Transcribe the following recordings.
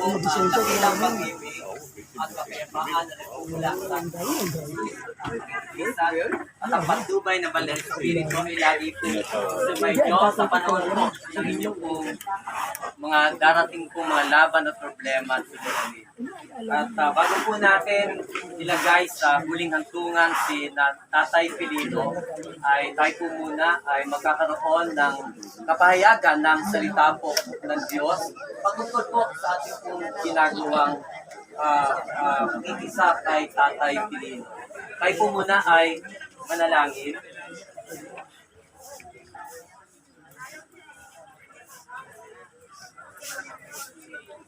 po ang dakilang pag-ibig at kapayapaan na nagmumula sa Minsan, at ang patnubay na banal na Espiritu ay lagi po sumainyo sa panahon po ng inyong pong mga darating po mga laban at problema at suliranin. At bago po natin ilagay sa huling hantungan si Tatay Pilino, ay tayo po muna ay magkakaroon ng kapahayagan ng salita po ng Diyos patungkol po sa ating pong ginagawang pagkikisa kay Tatay Pilino. Tayo po muna ay manalangin.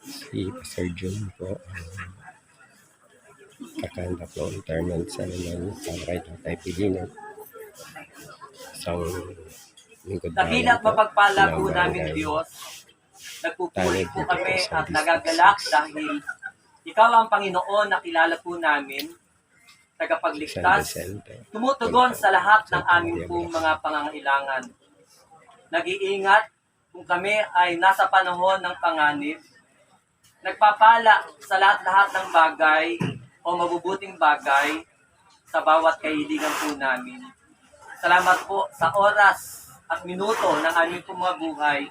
Si Pastor John po kakandak ng interment sa naman para kay Tatay Pilino. Isang lingkod Dakilang mapagpala po namin Diyos, nagpupuri po kami at nagagalak dahil Ikaw ang Panginoon na kilala po namin, tagapagligtas, tumutugon sa lahat ng aming pong mga pangangailangan. Nag-iingat kung kami ay nasa panahon ng panganib, nagpapala sa lahat-lahat ng bagay o mabubuting bagay sa bawat kahilingan po namin. Salamat po sa oras at minuto ng aming pong mga buhay.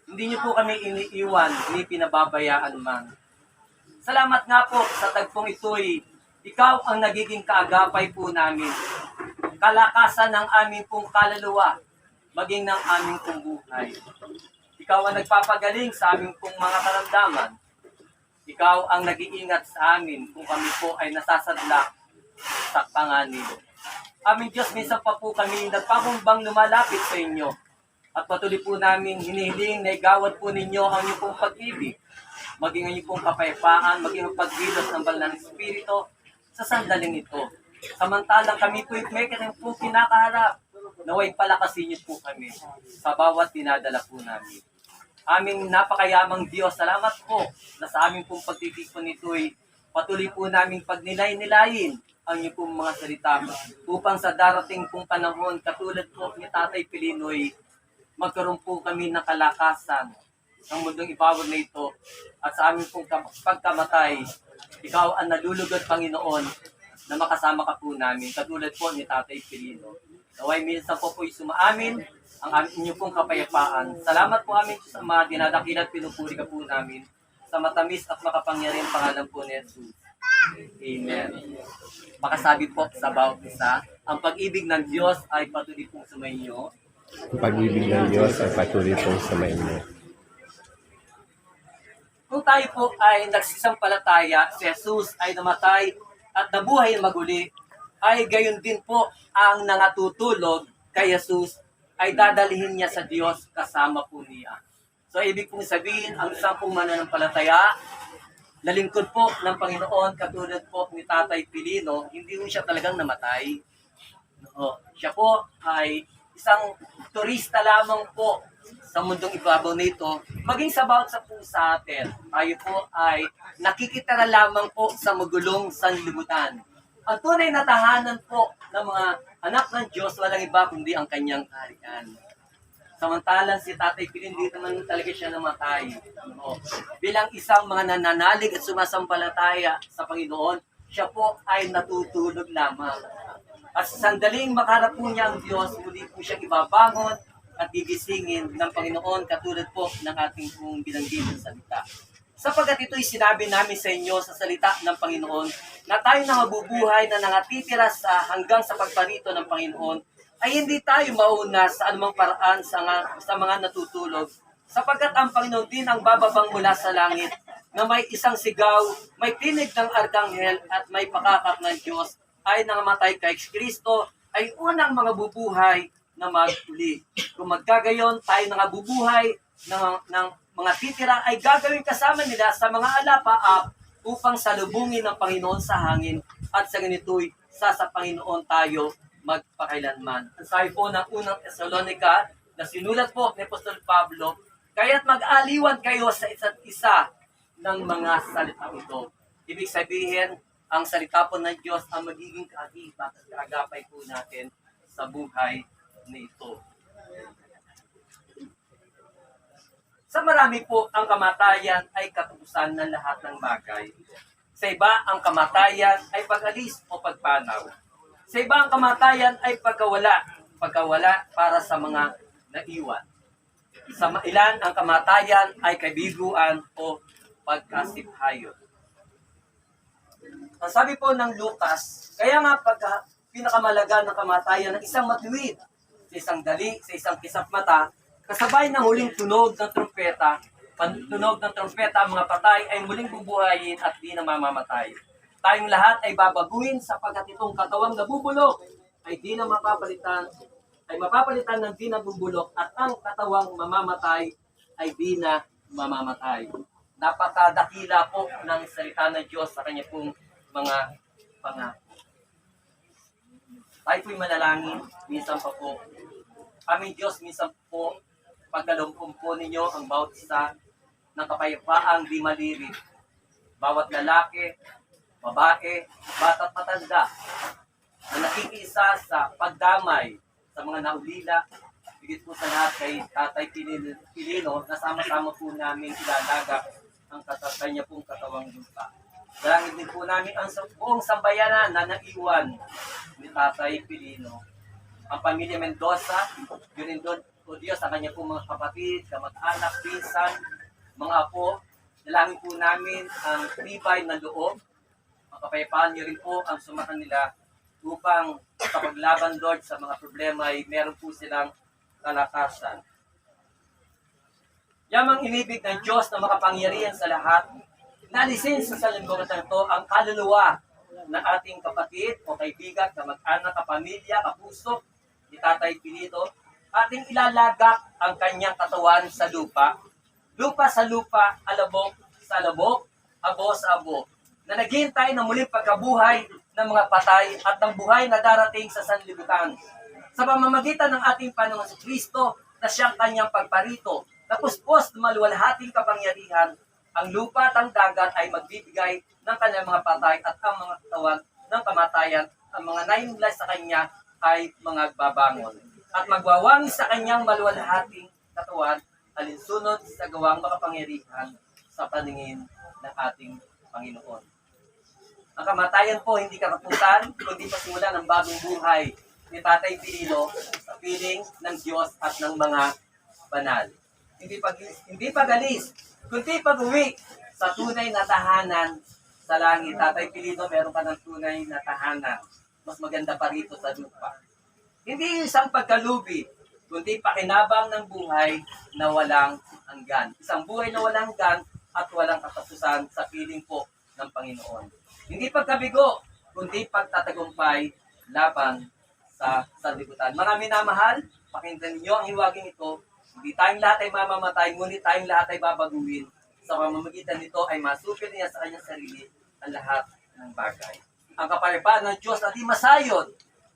Hindi niyo po kami iniiwan, ni pinababayaan man. Salamat nga po sa tagpong ito'y Ikaw ang nagiging kaagapay po namin. Kalakasan ng aming pong kaluluwa, maging ng aming pong buhay. Ikaw ang nagpapagaling sa aming pong mga karamdaman. Ikaw ang nag-iingat sa amin kung kami po ay nasasadlak sa panganib. Aming Diyos, minsan pa po kami nagpakumbang lumalapit sa inyo. At patuloy po namin hinihiling na igawad po ninyo ang inyong pong pag-ibig, maging ang inyong pong kapayapaan, maging ang pagbilos ng banal na Espiritu sa sandaling ito. Samantalang kami po may kanyang po kinakaharap, naway palakasin niyo po kami sa bawat dinadala po namin. Aming napakayamang Diyos, salamat po na sa aming pong pagtitipon nito'y patuloy po namin pagnilay-nilayin ang inyong pong mga salita upang sa darating pong panahon, katulad po ni Tatay Pilino'y magkaroon po kami ng kalakasan ng mundong ibawag na ito at sa aming pong pagkamatay, Ikaw ang nalulugod, Panginoon, na makasama ka po namin, katulad po ni Tatay Pilino. Naway minsan po po'y sumaamin ang inyong pong kapayapaan. Salamat po amin sa mga dinadakilat, pinupuri ka po namin sa matamis at makapangyarihan pangalan po ni Jesus. Amen. Makasabi po sa bawat isa, ang pag-ibig ng Diyos ay patuloy pong sumainyo. Ang pag-ibig ng Diyos ay patuloy pong sumainyo. Kung tayo po ay nagsisampalataya, si Jesus ay namatay at nabuhay na maguli, ay gayon din po ang nangatutulog kay Jesus ay dadalhin niya sa Diyos kasama po niya. So ibig pong sabihin, ang isang pong mananampalataya, nalingkod po ng Panginoon, katulad po ni Tatay Pilino, hindi po siya talagang namatay. No, siya po ay isang turista lamang po sa mundong ibabaw nito, maging sa bawat sa po sa atin. Tayo po ay nakikitara lamang po sa magulong sanlibutan. Ang tunay na tahanan po ng mga anak ng Diyos, walang iba kundi ang kanyang kaharian. Samantalang si Tatay Pilin, dito naman talaga siya namatay. No? Bilang isang mga nananalig at sumasampalataya sa Panginoon, siya po ay natutulog lamang. At sandaling makarap po niya ang Diyos, muli po siya ibabangon at gigisingin ng Panginoon katulad po ng ating pong binanggit ng salita. Sapagkat ito'y sinabi namin sa inyo sa salita ng Panginoon na tayo na mabubuhay na nangatitira hanggang sa pagparito ng Panginoon ay hindi tayo mauna sa anumang paraan sa mga natutulog. Sapagkat ang Panginoon din ang bababang mula sa langit na may isang sigaw, may tinig ng arkanghel at may pakakak ng Diyos ay nangamatay kay Kristo ay unang mga bubuhay na maguli. Kung magkagayon, tayo nangabubuhay ng mga titira ay gagawin kasama nila sa mga alapaap upang salubungin ng Panginoon sa hangin at sa ganito'y sa Panginoon tayo magpakailanman. Ang sabi po ng unang Thessalonica na sinulat po ni Apostol Pablo, kaya't mag-aliwan kayo sa isa't isa ng mga salita ito. Ibig sabihin, ang salita po ng Diyos ang magiging kaakibat at kaagapay po natin sa buhay nito. Sa marami po, ang kamatayan ay katapusan ng lahat ng bagay. Sa iba, ang kamatayan ay pag-alis o pagpanaw. Sa iba, ang kamatayan ay pagkawala para sa mga naiwan. Sa ilan, ang kamatayan ay kabiguan o pagkasiphayon. Ang sabi po ng Lucas, kaya nga pinakamalaga ng kamatayan ng isang matuwid, sa isang dali, sa isang kisap mata, kasabay ng huling tunog ng trumpeta, tunog ng trumpeta, ang mga patay ay muling bubuhayin at di na mamamatay. Tayong lahat ay babaguhin sapagkat itong katawang nabubulok ay di na mapapalitan, ay mapapalitan ng di nabubulok at ang katawang mamamatay ay di na mamamatay. Napakadakila po ng salita ng Diyos sa kanya pong mga pangako. Tayo po'y manalangin, minsan pa po. Aming Diyos, minsan po, pagkalumpong po ninyo ang bawat isa ng kapayapaang di malirit. Bawat lalaki, babae, bata't matanda na nakikiisa sa pagdamay sa mga naulila, higit po sa lahat kay Tatay Pilino, na sama-sama po namin ilalaga ang kanya pong katawang lupa. Dalangin din po namin ang buong sambayanan na naiwan ni Tatay Pilino. Ang pamilya Mendoza, yun rin doon, o Diyos, sa kanya pong mga kapatid, kamag-anak, pinsan, mga apo, dalangin po namin ang tibay na loob, ang kapayapaan niyo rin po ang sumakan nila upang sa paglaban, Lord, sa mga problema ay meron po silang kalakasan. Yamang inibig ng Diyos na makapangyarihan sa lahat, nalisin sa sanlibutan ito ang kaluluwa ng ating kapatid o kaibigan, kamag-anak, kapamilya, kapuso, ni Tatay Pilito, ating ilalagak ang kanyang katawan sa lupa. Lupa sa lupa, alabok sa alabok, abo sa abo, na naghihintay ng muling pagkabuhay ng mga patay at ng buhay na darating sa sanlibutan. Sa pamamagitan ng ating Panginoon si Kristo na siyang kanyang pagparito, na puspos na maluwalhating kapangyarihan, ang lupa at ang dagat ay magbibigay ng kanyang mga patay at ang mga katawan ng kamatayan, ang mga naimulay sa kanya ay mga babangon. At magwawangi sa kanyang maluwalhating katawan, alinsunod sa gawang makapangyarihan sa paningin ng ating Panginoon. Ang kamatayan po hindi katapusan, kundi pasimula ng bagong buhay ni Tatay Pilino sa piling ng Diyos at ng mga banal. Hindi pag-alis, kundi pag-uwi sa tunay na tahanan sa langit. Tatay Pilino, meron ka ng tunay na tahanan. Mas maganda pa rito sa lupa. Hindi isang pagkalubi, kundi pakinabang ng buhay na walang hanggan. Isang buhay na walang hanggan at walang katapusan sa piling po ng Panginoon. Hindi pagkabigo, kundi pagtatagumpay laban sa sanlibutan. Mga minamahal, pakinggan ninyo ang hiwaging ito. Hindi tayong lahat ay mamamatay, ngunit tayong lahat ay babaguhin. Sa pamamagitan nito ay masupil niya sa kanyang sarili ang lahat ng bagay. Ang kapayapaan ng Diyos na di masayod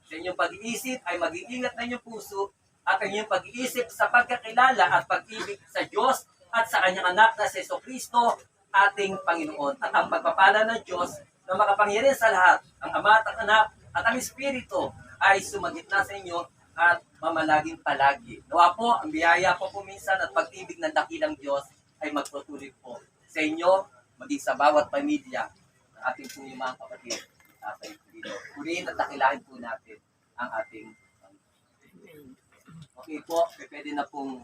sa inyong pag-iisip ay mag-iingat na inyong puso at ang inyong pag-iisip sa pagkakilala at pag-ibig sa Diyos at sa kanyang anak na si Jesucristo, ating Panginoon. At ang pagpapala ng Diyos na makapangyarihan sa lahat, ang Ama at ang Anak at ang Espiritu ay sumagitna sa inyo at mamalaging palagi. Nawa po, ang biyaya po minsan at pag-ibig ng dakilang Diyos ay magtutuloy po sa inyo, maging sa bawat pamilya ng ating pong mga kapatid. Tatay Pilino. Purihin at dakilahin po natin ang ating okay po, pwede na pong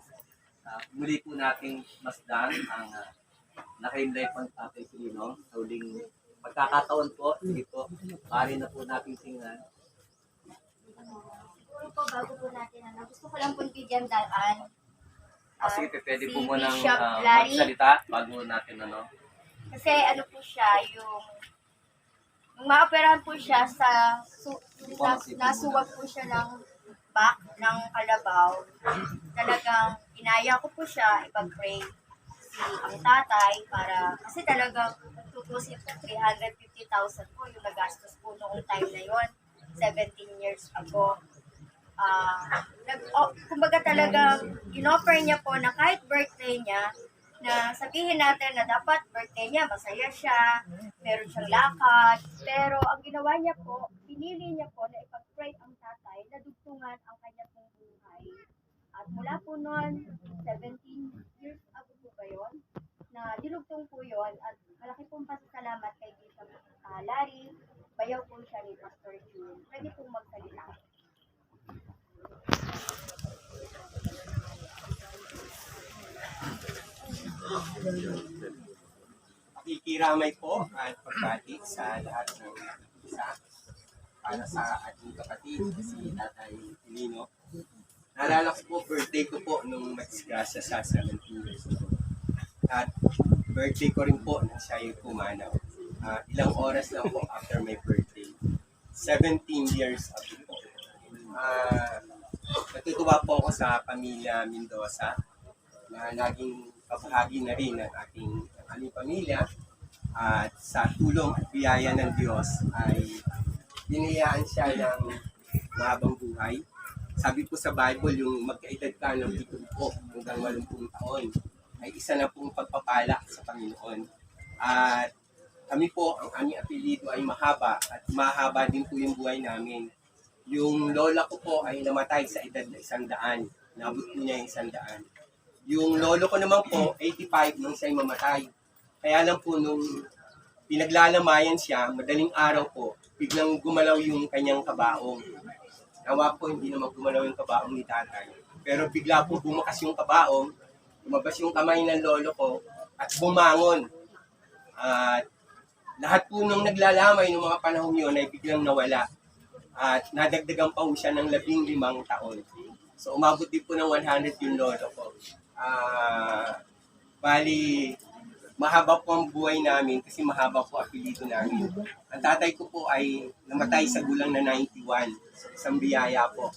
muli po nating masdan ang naka-imlay po ng Tatay Pilino sa huling pagkakataon po. Sige po, pari na po natin tingnan. Po, bago po natin, gusto ko lang pong bigyan daan. Sige, pwede po Si mo nang Bishop Larry. magsalita bago natin Kasi ano po siya, yung maoperahan po siya sa nasuwag po siya ng back ng kalabaw. Talagang inaya ko po siya ipag-pray si ang tatay para kasi talagang tutusin po 350,000 po yung nagastos po noong time na yon, 17 years ago. Kumbaga talagang in-offer niya po na kahit birthday niya, na sabihin natin na dapat birthday niya, masaya siya, meron siyang lakad, pero ang ginawa niya po, pinili niya po na ipag-pray ang tatay na dugtungan ang kanyang buhay. At mula po noon, 17 years ago po yon na dinugtong po yon at malaki pong pasasalamat kay Bishop Larry. Bayaw po siya ni Pastor June. Pwede pong magsalita. Pakikiramay po at pagbati sa lahat ng isa para sa ating kapatid, si Tatay Pilino. Naalala ko po, birthday ko po nung madisgrasya sa 17 years old. At birthday ko rin po nang siya yung pumanaw. Ilang oras lang po after my birthday. 17 years ago po. Natutuwa po ako sa pamilya Mendoza na naging kabahagi na rin ng aming pamilya. At sa tulong at biyaya ng Diyos ay binayaan siya ng mahabang buhay. Sabi po sa Bible, yung magkaedad ka ng 70 hanggang 80 taon ay isa na pong pagpapala sa Panginoon. At kami po, ang aming apelido ay mahaba at mahaba din po yung buhay namin. Yung lola ko po ay namatay sa edad na 100. Nabot po niya yung 100. Yung lolo ko naman po, 85 nung siya'y mamatay. Kaya lang po nung pinaglalamayan siya, madaling araw po, biglang gumalaw yung kanyang kabaong. Nawa po, hindi naman gumalaw yung kabaong ni tatay. Pero bigla po bumakas yung kabaong, lumabas yung kamay ng lolo ko, at bumangon. At lahat po nung naglalamay ng mga panahon yun ay biglang nawala. At nadagdagan pa po siya ng 15 taon. So umabot din po ng 100 yung lolo ko. Bali, mahaba po ang buhay namin kasi mahaba po apelido namin. Ang tatay ko po ay namatay sa gulang na 91. Isang biyaya po.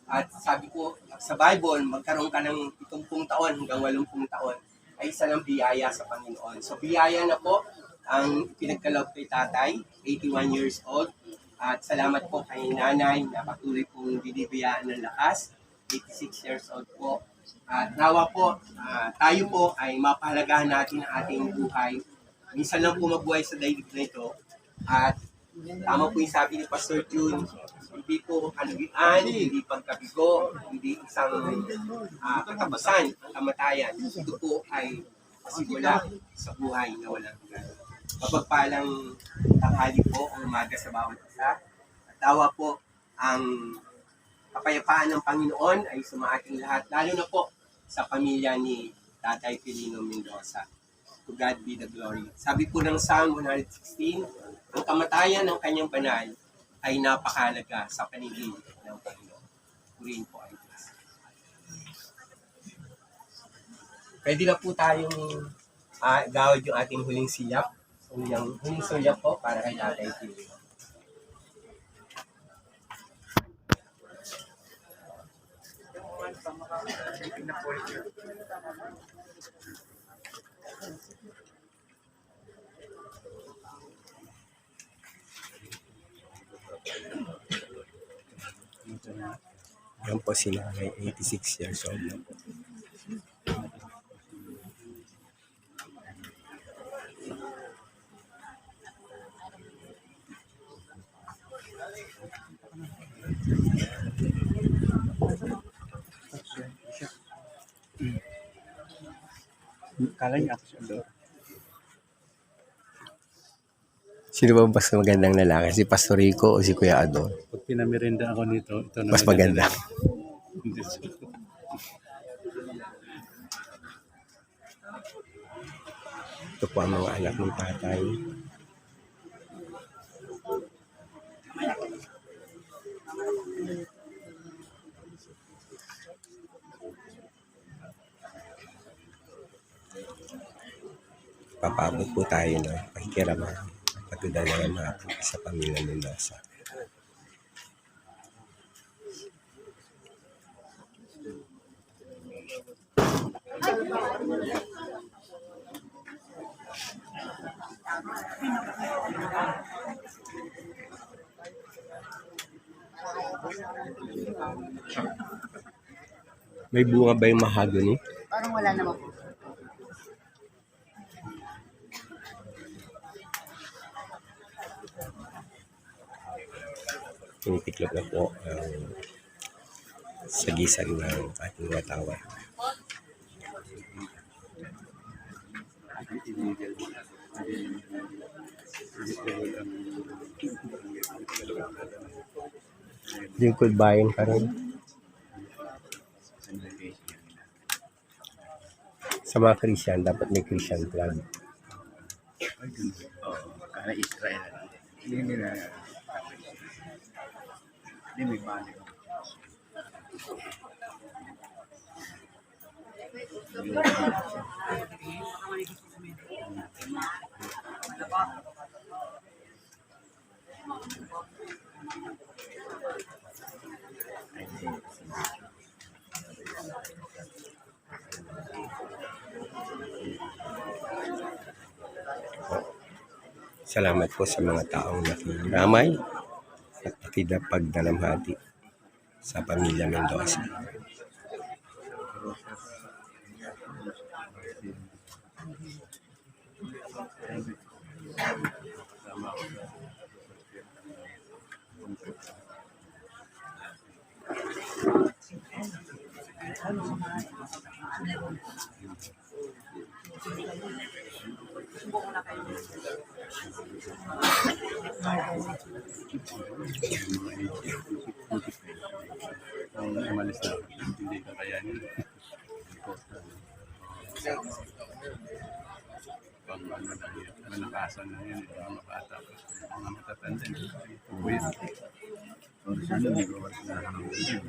At sabi ko sa Bible, magkaroon ka ng 70 taon hanggang 80 taon ay isa ng biyaya sa Panginoon. So biyaya na po ang pinagkaloob kay tatay, 81 years old. At salamat po kay nanay na patuloy pong binibiyaan ng lakas, 86 years old po. At nawa po, tayo po ay mapahalagahan natin ang ating buhay. Minsan lang po mabuhay sa daigdig na ito. At tama po yung sabi ni Pastor June, hindi po kalugian, hindi pagkabigo, hindi isang katapasan ang kamatayan. Ito po ay simula sa buhay na walang hanggan. Mapagpalang tanghali po ang umaga sa bawat isa. At tawa po ang kapayapaan ng Panginoon ay sumaating lahat, lalo na po sa pamilya ni Tatay Pilino Mendoza. To God be the glory. Sabi po ng Psalm 116, ang kamatayan ng kanyang banal ay napakahalaga sa paningin ng Panginoon. Purihin po ay Diyos. Pwede na po tayong gawad yung ating huling siyak. Yung huling siyak po para kay Tatay Pilino. Yan po si Nanay, 86 years old na po. Kala niya ako siya doon. Sino ba mas magandang lalaki? Si Pastor Rico o si Kuya Adon? Pag pinamirinda ako nito, ito na Mas maganda. Hindi so. Ito po ang mga anak ng tatay. Papabot po tayo ng pakikirama. Pagdadala natin sa pamilya ng Mendoza. May bunga ba yung mahagoni? Parang wala naman po. Tinitiklop na po ang sagisag ng ating watawat. Lingkod bayan pa rin. Sa mga Christian, dapat may Christian flag. Para Israel. Hindi nila. Hindi may balik. Salamat po sa mga taong nakiramay at nakidapagdalamhati sa pamilya Mendoza. Kung umalis na, hindi ka kayanin. Pag ano na yun, malakasan na yun, mga bata, mga matatanda. Uwi. O sana may gawas na lang yun.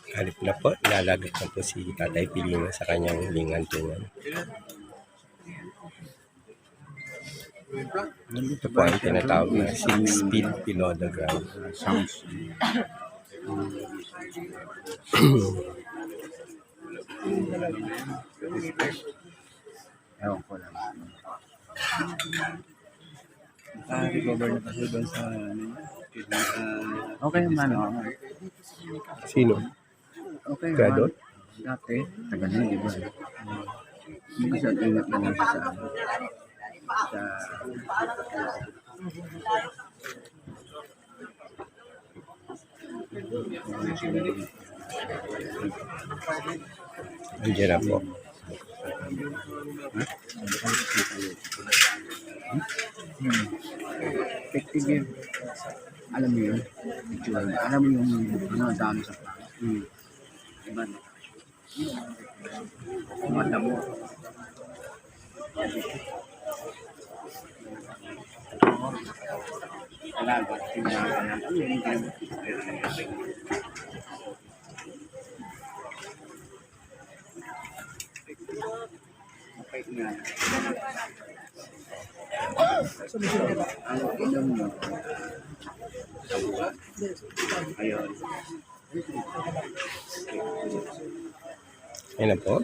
Halip na po, lalagat na po si Tatay Pilino sa kanyang lingan-tungan. Ito po ang tinatawag na 6 feet below the ground. Sounds. Ewan ko lang. Recover na kasi doon sa okay naman. Sino? Okay Kaya naman. doon? Dati, tagal na, di ba? Hindi siya ingat na lang siya sa Andiyan na po. Effective yun. Alam mo yun? Alam mo yung mga dami sa pangit. Diba? Kumanda mo. Talaga. Tingnan ko yan. Okay nga. Ano inom mo? Ayun. Ayun na po.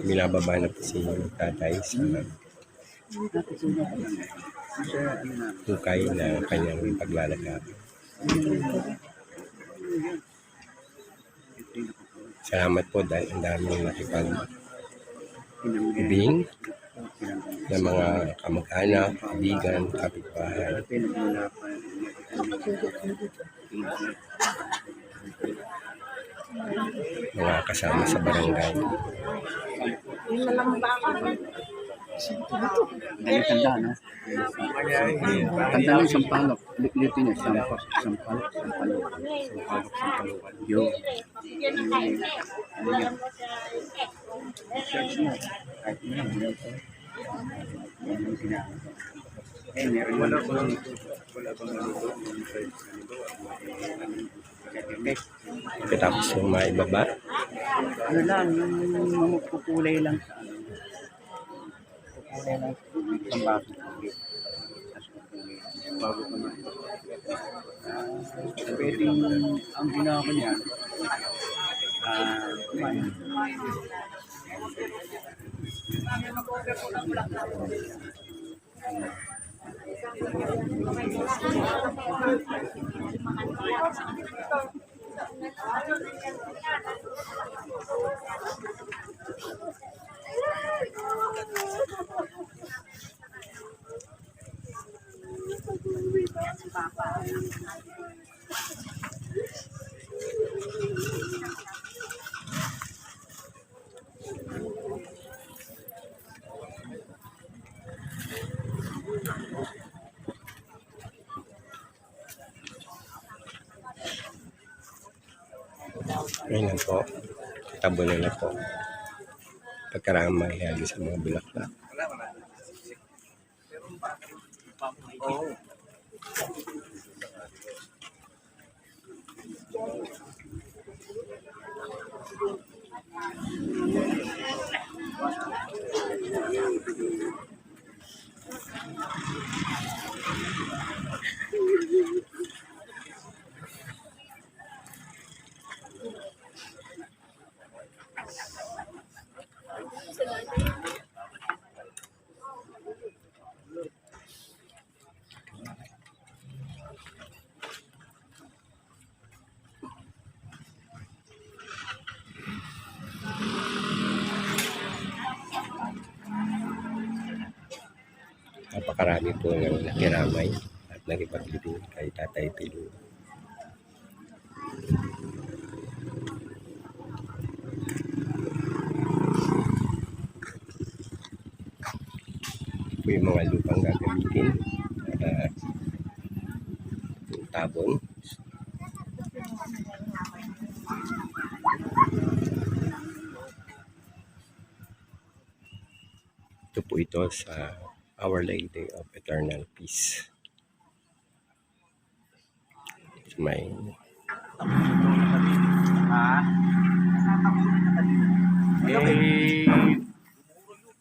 Binababa na po si Tatay sa hukay na kanyang paglalagay. Salamat po dahil ang daming nakipag-ibing ng mga kamag-anak, kaibigan, kapitbahay, mga kasama sa barangay. Ay, tanda, no? Tanda ng Sampalok. Litin niya, Sampalok. Yo. Ano yan? Search mo. Kahit mo lang, wala ko. Yan yung sinabi. Eh, meron wala bang Pagkatapos ng maibaba, ano lang, yung kukulay lang sa ano. Kukulay lang sa bago. Bago pa na. Pwedeng ang ginawa ko niya, kumain. Ayun na po. Tabo na po. Pagkaraan mahihali sa mga bulaklak. Napakarami po ng nakiramay at nakipaglibing kay Tatay Pilu. Ito yung mga lupang gagamitin para tabon. Ito po ito sa Our Lady of Eternal Peace. May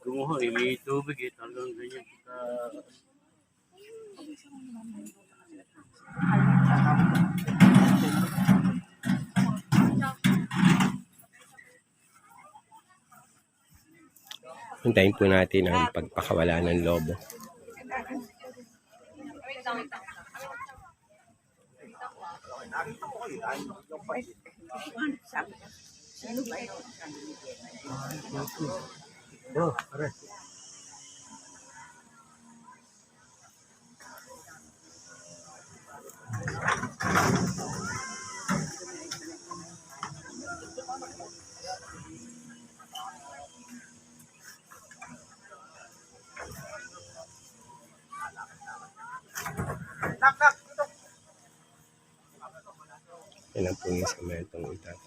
Kumuha, may tubig eh. Talagang ganyan kita. hintayin po natin ang pagpakawala ng lobo. Yan ang po yung samentong itat.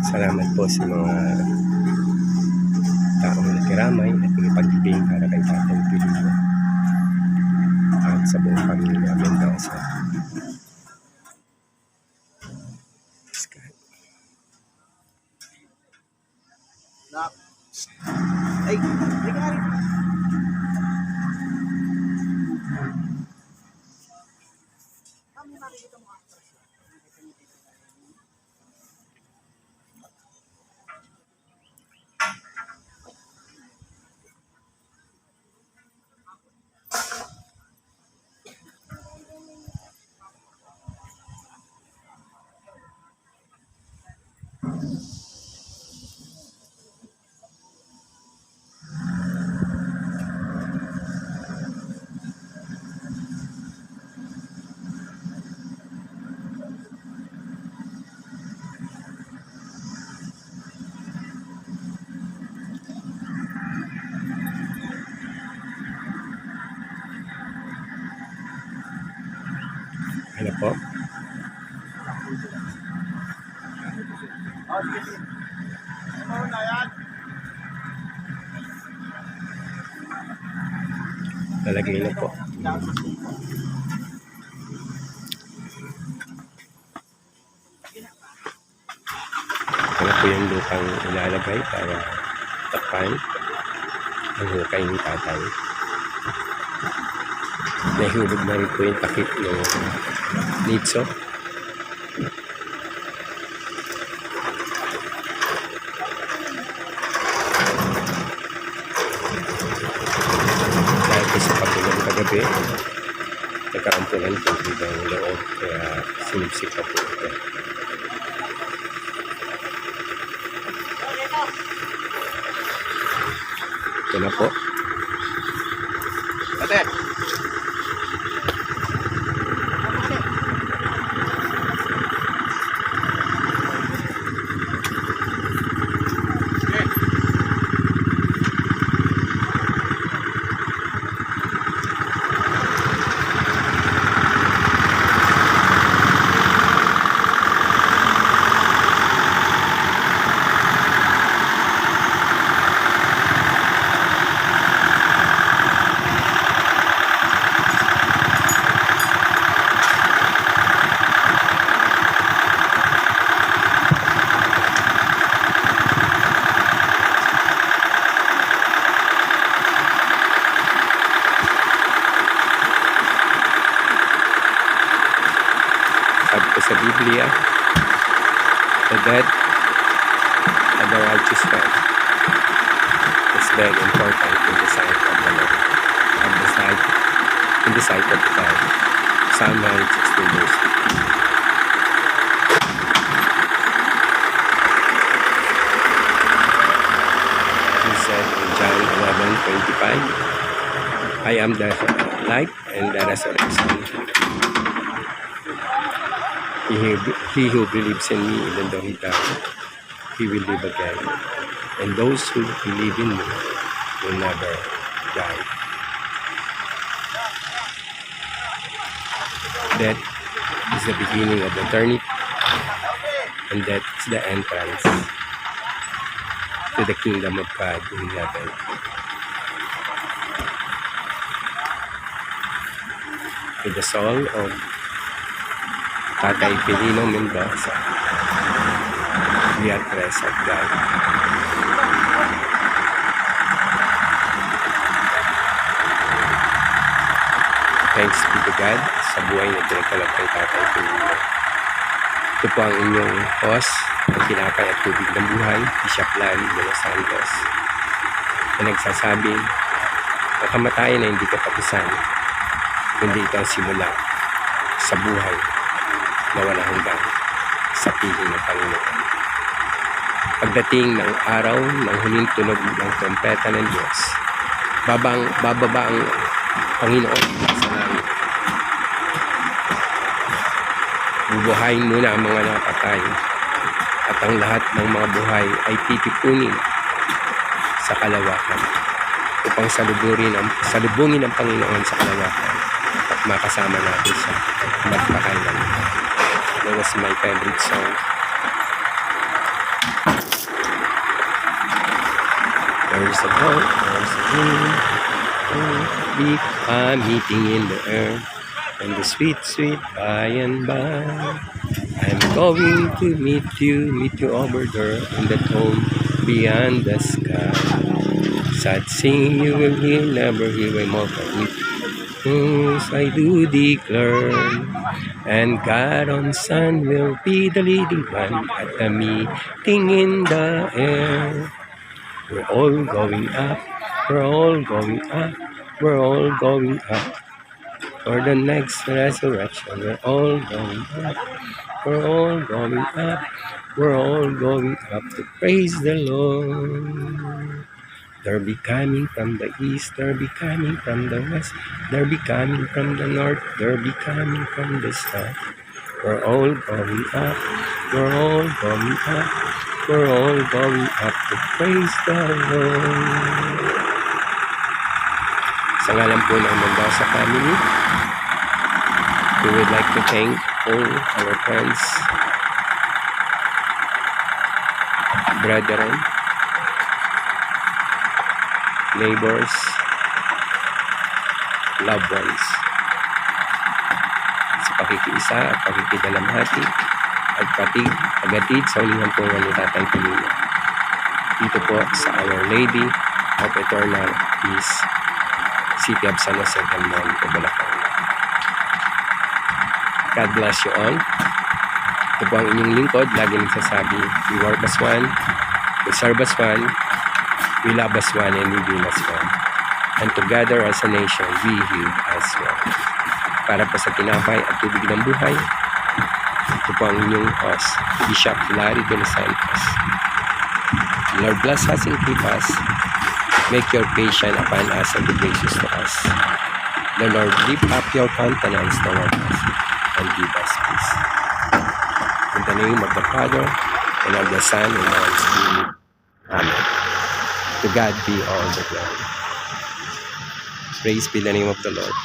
Salamat po sa mga taong nakiramay at nakipaglibing para kay Tatay Pilu at sa buong pamilya Mendoza. Ay, hindi ka rin. Ano po? Oh, sige, sige. Ano na yan? Lalagay na po. na po yung lupang ilalagay para takpan ang hukay ni tatay. Nahihulog na rin po yung takip ng nitso. Dahil po sa pagbulan kagabi, nagkaroon po ng tubig ang loob, kaya sinipsip pa po ito. Ito na po. Ate! Sabi ko sa Biblia, the dead and the righteous man is very important in the sight of the Lord, in the sight of God. Psalm 96 verse 8. He said in John 11:25, I am the light and the resurrection. He who believes in me, even though he died, he will live again. And those who believe in me will never die. Death is the beginning of eternity, and that is the entrance to the kingdom of God in heaven. To the soul of Tatay Pilino Mendoza, we are blessed of God. Thanks be to God sa buhay na pinagkalap kay Tatay Pilino. Ito po ang inyong host, ang tinapay at tubig ng buhay, Bishop Lani de los Santos, na nagsasabing, ang kamatayan na hindi katapusan, hindi ito ang simula sa buhay na wala hanggang sa piling ng Panginoon. Pagdating ng araw ng huling tunog ng trompeta ng Diyos, bababa ang Panginoon sa langit. Bubuhayin muna ang mga napatay at ang lahat ng mga buhay ay titipunin sa kalawakan upang salubungin ang Panginoon sa kalawakan at makasama natin siya magpakailan. That was my favorite song. There's a boat, there's a wind, beat meeting in the air, and the sweet, sweet by and by. I'm going to meet you over there in that home beyond the sky. Sad singing you will hear, never hear a more from me. Yes, I do declare, and God on Son will be the leading one at the meeting in the air. We're all going up, we're all going up, we're all going up for the next resurrection. We're all going up, we're all going up, we're all going up to praise the Lord. They're be coming from the east, they're be coming from the west, they're be coming from the north, they're be coming from the south. We're all going up, we're all going up, we're all going up to praise the Lord. Sa ngalan po ng Mendoza family, we would like to thank all our friends, brethren, neighbors, loved ones sa pakikiisa at pakikidalamhati Agatid sa uling hampungan ni Tatay Pilino. Dito po sa Our Lady of Eternal Peace, City of San Jose del Monte, Bulacan. God bless you all. Ito po ang inyong lingkod, lagi nagsasabi, we work as one, we serve as one, we love as one, and we will as one. And together as a nation, we heal as one. Para po sa tinapay at tubig ng buhay, ito po ang inyong host, Bishop Larry De Los Santos. Lord bless us and keep us. Make your patience upon us and be gracious to us. The Lord lift up your countenance toward us and give us peace. In the name of the Father, and of the Son, and of the Holy Spirit. Amen. To God be all the glory. Praise be the name of the Lord.